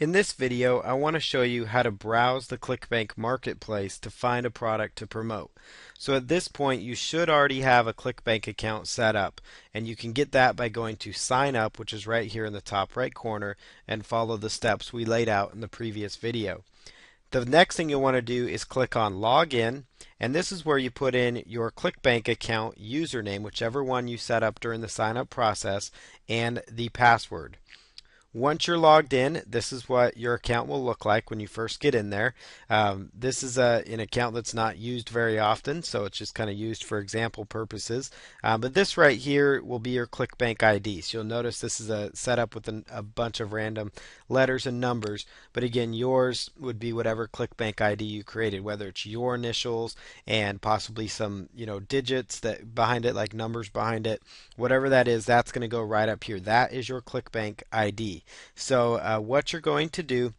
In this video, I want to show you how to browse the ClickBank marketplace to find a product to promote. So at this point, you should already have a ClickBank account set up, and you can get that by going to sign up, which is right here in the top right corner, and follow the steps we laid out in the previous video. The next thing you'll want to do is click on login, and this is where you put in your ClickBank account username, whichever one you set up during the sign up process, and the password. Once you're logged in, this is what your account will look like when you first get in there. This is an account that's not used very often, so it's just kind of used for example purposes. But this right here will be your ClickBank ID. So you'll notice this is a setup with a bunch of random letters and numbers. But again, yours would be whatever ClickBank ID you created, whether it's your initials and possibly some digits that behind it, like numbers behind it. Whatever that is, that's going to go right up here. That is your ClickBank ID. So what you're going to do,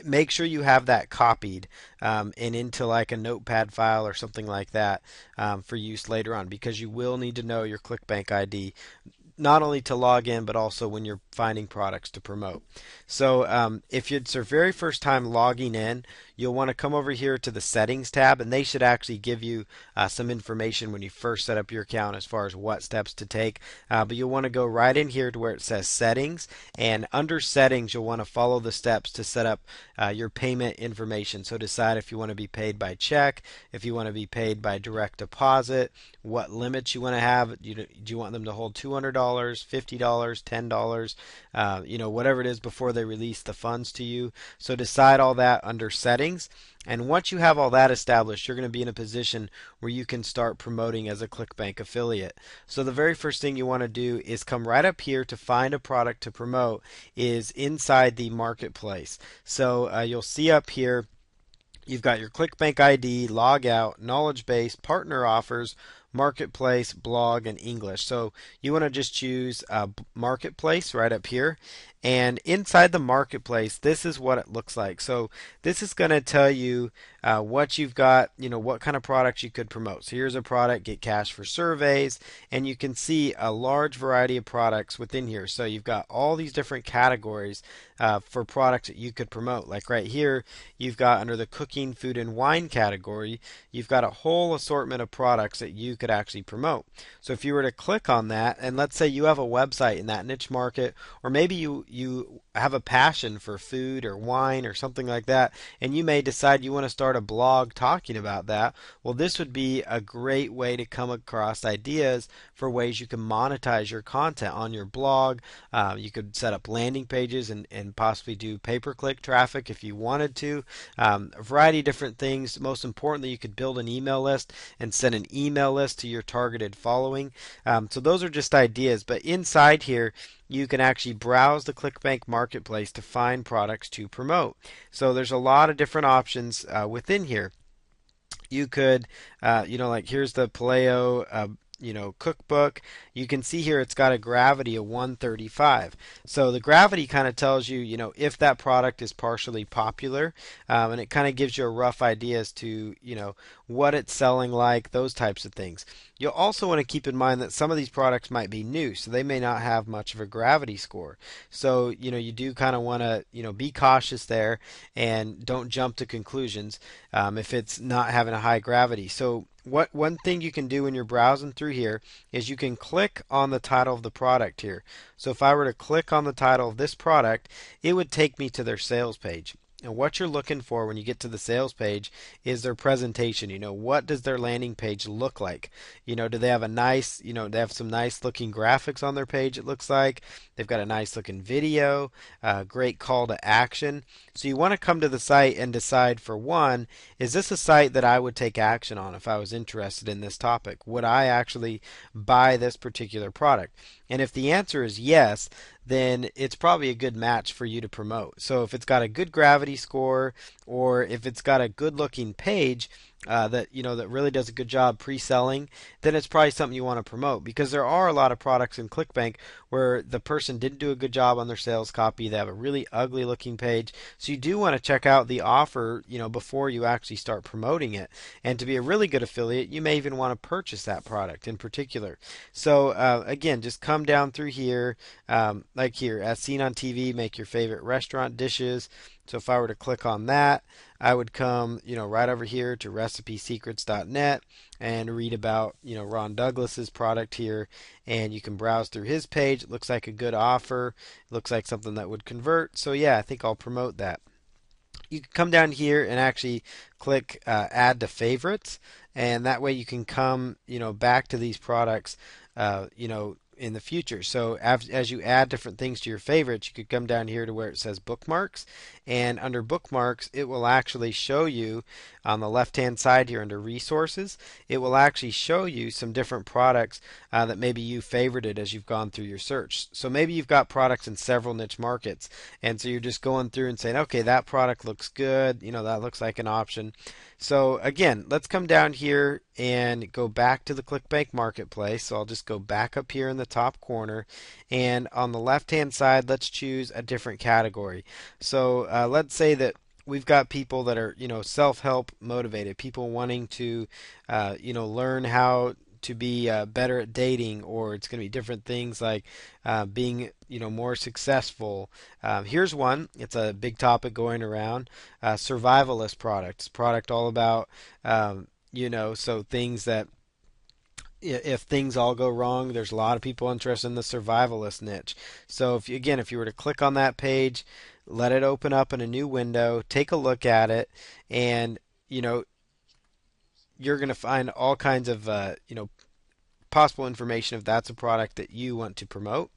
make sure you have that copied and into like a notepad file or something like that for use later on, because you will need to know your ClickBank ID not only to log in but also when you're finding products to promote. So if it's your very first time logging in, you'll want to come over here to the settings tab, and they should actually give you some information when you first set up your account as far as what steps to take. But you'll want to go right in here to where it says settings, and under settings you'll want to follow the steps to set up your payment information. So decide if you want to be paid by check, if you want to be paid by direct deposit, what limits you want to have. Do you want them to hold $200, $50, $10, whatever it is before they release the funds to you. So decide all that under settings. And once you have all that established, you're going to be in a position where you can start promoting as a ClickBank affiliate. So the very first thing you want to do is come right up here to find a product to promote is inside the marketplace. So you'll see up here you've got your ClickBank ID, log out, knowledge base, partner offers, marketplace, blog, and English. So you want to just choose marketplace right up here. And inside the marketplace, this is what it looks like. So this is going to tell you what you've got, what kind of products you could promote. So here's a product, get cash for surveys, and you can see a large variety of products within here. So you've got all these different categories for products that you could promote. Like right here, you've got under the cooking, food, and wine category, you've got a whole assortment of products that you could actually promote. So if you were to click on that, and let's say you have a website in that niche market, or maybe you have a passion for food or wine or something like that, and you may decide you want to start a blog talking about that. Well, this would be a great way to come across ideas for ways you can monetize your content on your blog. You could set up landing pages and possibly do pay-per-click traffic if you wanted to. A variety of different things. Most importantly, you could build an email list and send an email list to your targeted following. So those are just ideas, but inside here you can actually browse the ClickBank marketplace to find products to promote. So there's a lot of different options within here. You could, like here's the Paleo cookbook. You can see here it's got a gravity of 135. So the gravity kind of tells you, if that product is partially popular, and it kind of gives you a rough idea as to, what it's selling like, those types of things. You'll also want to keep in mind that some of these products might be new, so they may not have much of a gravity score. So, you do kind of want to, be cautious there and don't jump to conclusions if it's not having a high gravity. So one thing you can do when you're browsing through here is you can click on the title of the product here. So if I were to click on the title of this product, it would take me to their sales page. And what you're looking for when you get to the sales page is their presentation. What does their landing page look like? Do they have a nice, they have some nice looking graphics on their page, it looks like. They've got a nice looking video, great call to action. So you want to come to the site and decide, for one, is this a site that I would take action on if I was interested in this topic? Would I actually buy this particular product? And if the answer is yes, then it's probably a good match for you to promote. So if it's got a good gravity score, or if it's got a good looking page, that that really does a good job pre-selling, then it's probably something you want to promote, because there are a lot of products in ClickBank where the person didn't do a good job on their sales copy. They have a really ugly looking page. So you do want to check out the offer, before you actually start promoting it. And to be a really good affiliate, you may even want to purchase that product in particular. So again, just come down through here, like here, as seen on TV, make your favorite restaurant dishes. So if I were to click on that, I would come, right over here to recipesecrets.net and read about, Ron Douglas's product here, and you can browse through his page. It looks like a good offer. It looks like something that would convert. So yeah, I think I'll promote that. You can come down here and actually click add to favorites, and that way you can come, back to these products, in the future. So as you add different things to your favorites, you could come down here to where it says bookmarks, and under bookmarks, it will actually show you on the left-hand side here under resources, it will actually show you some different products that maybe you favorited as you've gone through your search. So maybe you've got products in several niche markets, and so you're just going through and saying, okay, that product looks good, that looks like an option. So again, let's come down here and go back to the ClickBank Marketplace. So I'll just go back up here in the top corner, and on the left-hand side, let's choose a different category. So let's say that we've got people that are, self-help motivated, people wanting to, learn how to be better at dating, or it's going to be different things like being, more successful. Here's one. It's a big topic going around. Survivalist products. Product all about, so things that if things all go wrong, there's a lot of people interested in the survivalist niche. So if you were to click on that page, let it open up in a new window, take a look at it, and you know you're going to find all kinds of possible information if that's a product that you want to promote.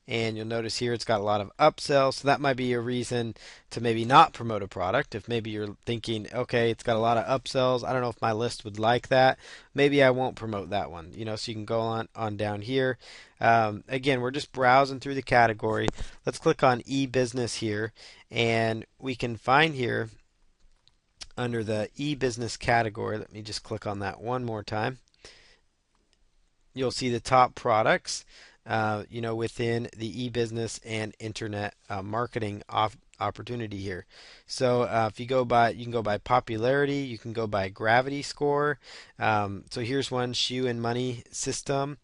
And you'll notice here it's got a lot of upsells, so that might be a reason to maybe not promote a product. If maybe you're thinking, okay, it's got a lot of upsells, I don't know if my list would like that, maybe I won't promote that one. So you can go on down here. Again, we're just browsing through the category. Let's click on e-business here, and we can find here under the e-business category. Let me just click on that one more time. You'll see the top products, within the e-business and internet marketing opportunity here. So if you can go by popularity, you can go by gravity score. So here's one: shoe and money system,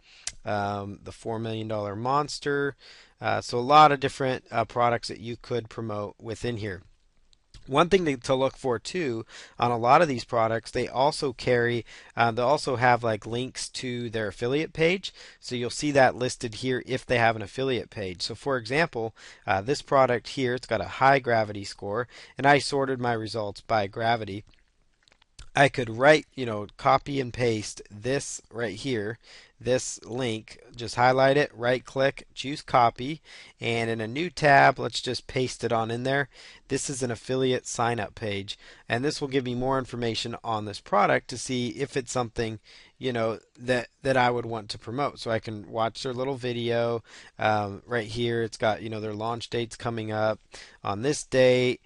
the $4 million monster. So a lot of different products that you could promote within here. One thing to look for too on a lot of these products, they also they also have like links to their affiliate page. So you'll see that listed here if they have an affiliate page. So for example, this product here, it's got a high gravity score, and I sorted my results by gravity. I could copy and paste this right here, this link, just highlight it, right click, choose copy, and in a new tab, let's just paste it on in there. This is an affiliate sign up page, and this will give me more information on this product to see if it's something that I would want to promote. So I can watch their little video. Right here, it's got their launch dates coming up on this date.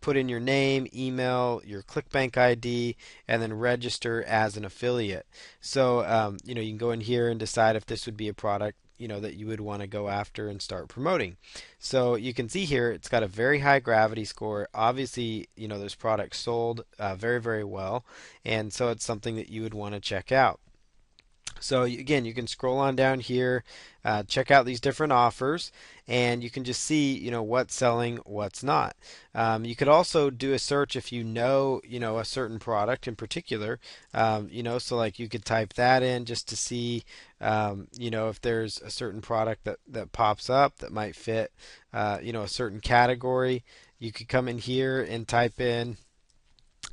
Put in your name, email, your ClickBank ID, and then register as an affiliate. So you can go in here and decide if this would be a product that you would want to go after and start promoting. So you can see here it's got a very high gravity score. Obviously, this product sold very, very well, and so it's something that you would want to check out. So again, you can scroll on down here, check out these different offers, and you can just see, what's selling, what's not. You could also do a search if a certain product in particular. So like you could type that in just to see, if there's a certain product that pops up that might fit, a certain category. You could come in here and type in,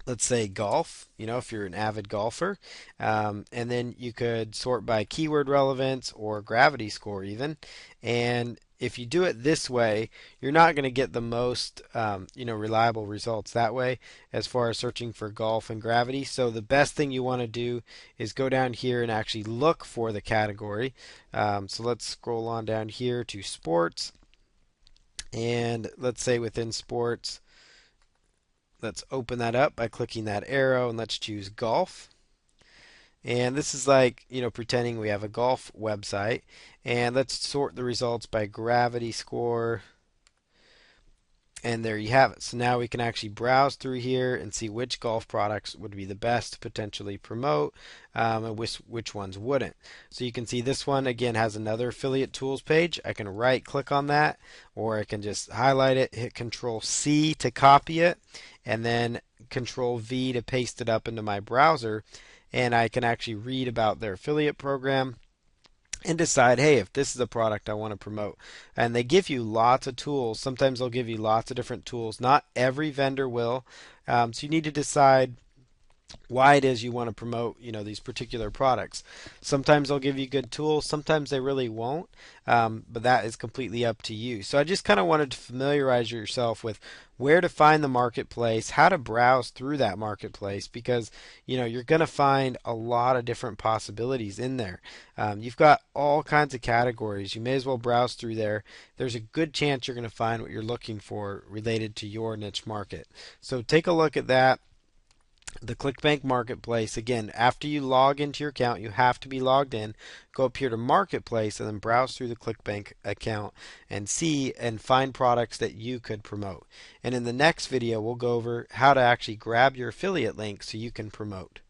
let's say, golf, if you're an avid golfer, and then you could sort by keyword relevance or gravity score even. And if you do it this way, you're not going to get the most reliable results that way as far as searching for golf and gravity. So the best thing you want to do is go down here and actually look for the category. So let's scroll on down here to sports, and let's say within sports, Let's open that up by clicking that arrow and let's choose golf. And this is like, pretending we have a golf website. And let's sort the results by gravity score. And there you have it. So now we can actually browse through here and see which golf products would be the best to potentially promote, and which ones wouldn't. So you can see this one again has another affiliate tools page. I can right click on that, or I can just highlight it, hit Control C to copy it, and then Control V to paste it up into my browser. And I can actually read about their affiliate program and decide, hey, if this is a product I want to promote. And they give you lots of tools. Sometimes they'll give you lots of different tools. Not every vendor will. So you need to decide why it is you want to promote, these particular products. Sometimes they'll give you good tools, sometimes they really won't, but that is completely up to you. So I just kind of wanted to familiarize yourself with where to find the marketplace, how to browse through that marketplace, because you're going to find a lot of different possibilities in there. You've got all kinds of categories. You may as well browse through there. There's a good chance you're going to find what you're looking for related to your niche market. So take a look at that. The ClickBank Marketplace. Again, after you log into your account, you have to be logged in. Go up here to Marketplace and then browse through the ClickBank account and see and find products that you could promote. And in the next video, we'll go over how to actually grab your affiliate link so you can promote.